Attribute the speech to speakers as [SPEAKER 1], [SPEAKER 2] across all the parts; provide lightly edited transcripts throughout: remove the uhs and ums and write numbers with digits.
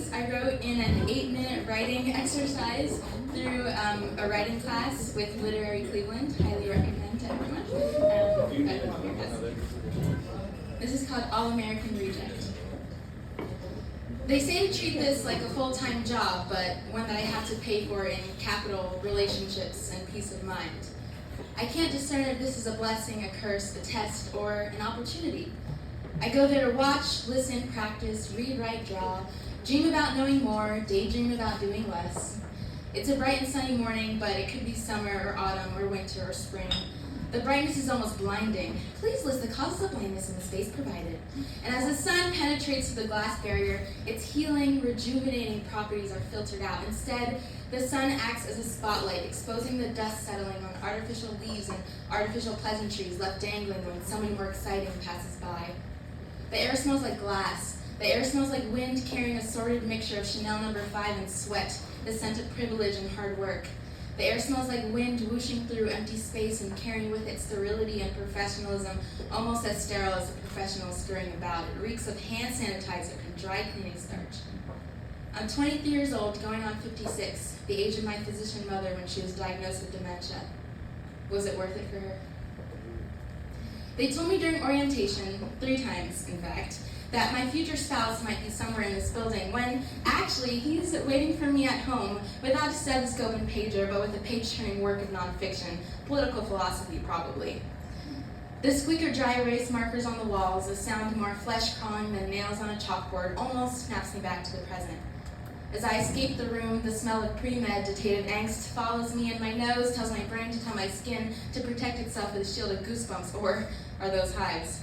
[SPEAKER 1] things I wrote in an 8-minute writing exercise through a writing class with Literary Cleveland. Highly recommend to everyone. This is called All American Reject. They say to treat this like a full-time job, but one that I have to pay for in capital, relationships, and peace of mind. I can't discern if this is a blessing, a curse, a test, or an opportunity. I go there to watch, listen, practice, read, write, draw, dream about knowing more, daydream about doing less. It's a bright and sunny morning, but it could be summer or autumn or winter or spring. The brightness is almost blinding. Please list the causes of blindness in the space provided. And as the sun penetrates through the glass barrier, its healing, rejuvenating properties are filtered out. Instead, the sun acts as a spotlight, exposing the dust settling on artificial leaves and artificial pleasantries left dangling when someone more exciting passes by. The air smells like glass. The air smells like wind carrying a sordid mixture of Chanel No. 5 and sweat, the scent of privilege and hard work. The air smells like wind whooshing through empty space and carrying with it sterility and professionalism, almost as sterile as a professional scurrying about. It reeks of hand sanitizer and dry cleaning starch. I'm 23 years old, going on 56, the age of my physician mother when she was diagnosed with dementia. Was it worth it for her? They told me during orientation, 3 times in fact, that my future spouse might be somewhere in this building, when actually he's waiting for me at home without a stethoscope and pager, but with a page-turning work of nonfiction, political philosophy probably. The squeaker dry erase markers on the walls, a sound more flesh-crawling than nails on a chalkboard, almost snaps me back to the present. As I escape the room, the smell of premeditated angst follows me, and my nose tells my brain to tell my skin to protect itself with a shield of goosebumps, or are those hives?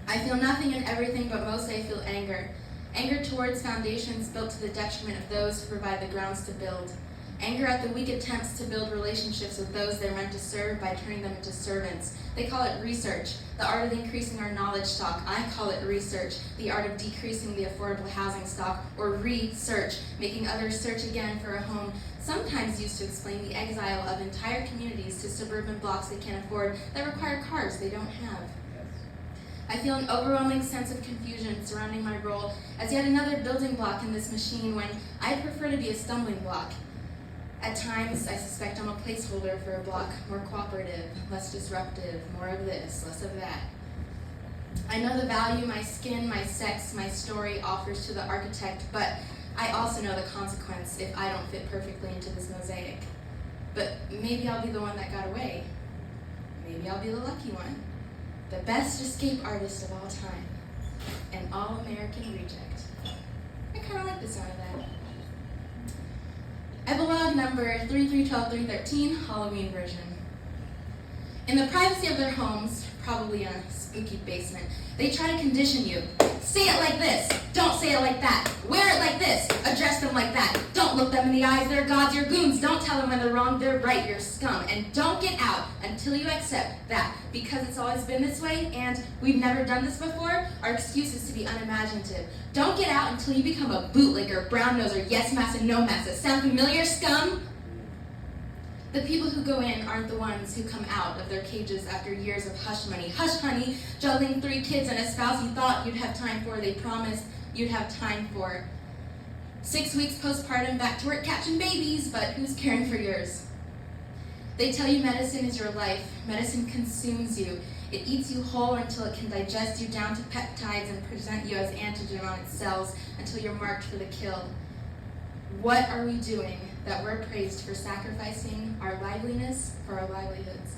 [SPEAKER 1] I feel nothing and everything, but mostly I feel anger. Anger towards foundations built to the detriment of those who provide the grounds to build. Anger at the weak attempts to build relationships with those they're meant to serve by turning them into servants. They call it research, the art of increasing our knowledge stock. I call it research, the art of decreasing the affordable housing stock, or research, making others search again for a home, sometimes used to explain the exile of entire communities to suburban blocks they can't afford that require cars they don't have. I feel an overwhelming sense of confusion surrounding my role as yet another building block in this machine when I prefer to be a stumbling block. At times, I suspect I'm a placeholder for a block more cooperative, less disruptive, more of this, less of that. I know the value my skin, my sex, my story offers to the architect, but I also know the consequence if I don't fit perfectly into this mosaic. But maybe I'll be the one that got away. Maybe I'll be the lucky one. The best escape artist of all time. An all-American reject. I kind of like the sound of that. Epilogue number 3312-313, Halloween version. In the privacy of their homes, probably in a spooky basement, they try to condition you. Say it like this. Don't say it like that. Wear it like this. Address them like that. Don't look them in the eyes. They're gods, you're goons. Don't tell them when they're wrong, they're right, you're scum. And don't get out until you accept that because it's always been this way and we've never done this before, our excuse is to be unimaginative. Don't get out until you become a bootlicker, brown noser, yes mass and no mass. That sound familiar, scum? The people who go in aren't the ones who come out of their cages after years of hush money. Hush honey, juggling 3 kids and a spouse you thought you'd have time for, they promised you'd have time for. 6 weeks postpartum, back to work catching babies, but who's caring for yours? They tell you medicine is your life. Medicine consumes you. It eats you whole until it can digest you down to peptides and present you as antigen on its cells until you're marked for the kill. What are we doing that we're praised for sacrificing our liveliness for our livelihoods?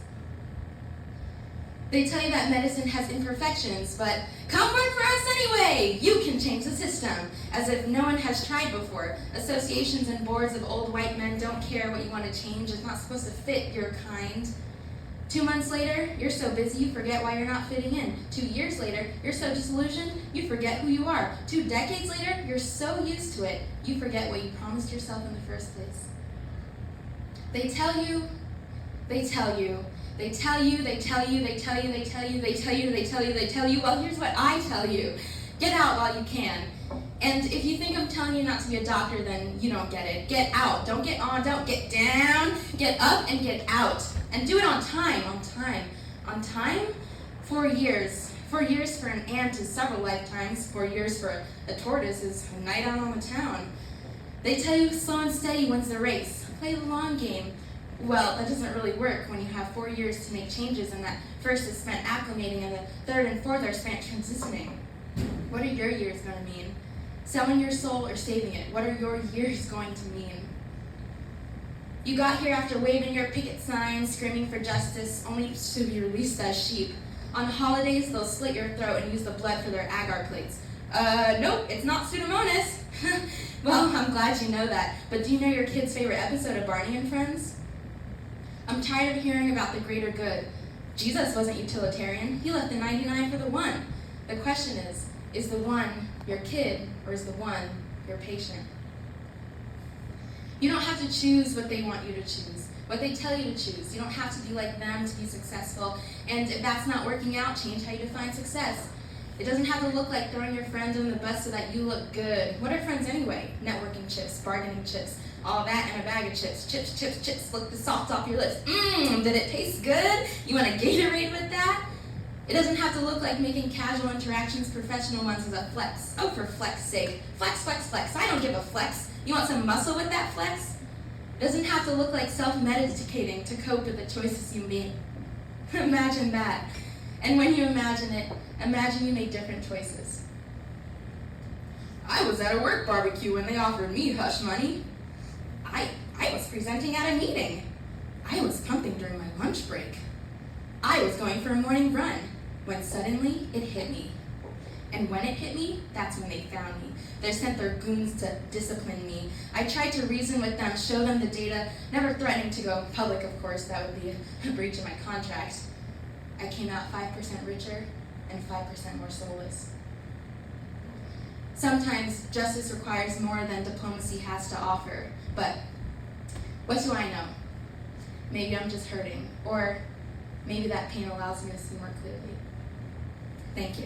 [SPEAKER 1] They tell you that medicine has imperfections, but come work for us anyway! You can change the system, as if no one has tried before. Associations and boards of old white men don't care what you want to change. It's not supposed to fit your kind. 2 months later, you're so busy you forget why you're not fitting in. 2 years later, you're so disillusioned you forget who you are. 2 decades later, you're so used to it, you forget what you promised yourself in the first place. They tell you, they tell you, they tell you, they tell you, they tell you, they tell you, they tell you, they tell you, they tell you. Well, here's what I tell you. Get out while you can. And if you think I'm telling you not to be a doctor, then you don't get it. Get out. Don't get on. Don't get down. Get up and get out. And do it on time. On time. On time? 4 years. 4 years for an ant is several lifetimes. 4 years for a tortoise is a night out on the town. They tell you slow and steady wins the race. Play the long game. Well, that doesn't really work when you have 4 years to make changes, and that first is spent acclimating and the third and fourth are spent transitioning. What are your years going to mean? Selling your soul or saving it? What are your years going to mean? You got here after waving your picket signs, screaming for justice, only to be released as sheep. On holidays, they'll slit your throat and use the blood for their agar plates. Nope, it's not Pseudomonas. Well, I'm glad you know that, but do you know your kid's favorite episode of Barney and Friends? I'm tired of hearing about the greater good. Jesus wasn't utilitarian. He left the 99 for the one. The question is the one your kid, or is the one your patient? You don't have to choose what they want you to choose, what they tell you to choose. You don't have to be like them to be successful. And if that's not working out, change how you define success. It doesn't have to look like throwing your friends on the bus so that you look good. What are friends anyway? Networking chips, bargaining chips, all that and a bag of chips. Chips, chips, chips, lick the salt off your lips. Did it taste good? You want a Gatorade with that? It doesn't have to look like making casual interactions professional ones as a flex. Oh, for flex's sake. Flex, flex, flex. I don't give a flex. You want some muscle with that flex? It doesn't have to look like self-medicating to cope with the choices you make. Imagine that. And when you imagine it, imagine you make different choices. I was at a work barbecue when they offered me hush money. I was presenting at a meeting. I was pumping during my lunch break. I was going for a morning run when suddenly it hit me. And when it hit me, that's when they found me. They sent their goons to discipline me. I tried to reason with them, show them the data, never threatening to go public, of course. That would be a breach of my contract. I came out 5% richer and 5% more soulless. Sometimes justice requires more than diplomacy has to offer, but what do I know? Maybe I'm just hurting, or maybe that pain allows me to see more clearly. Thank you.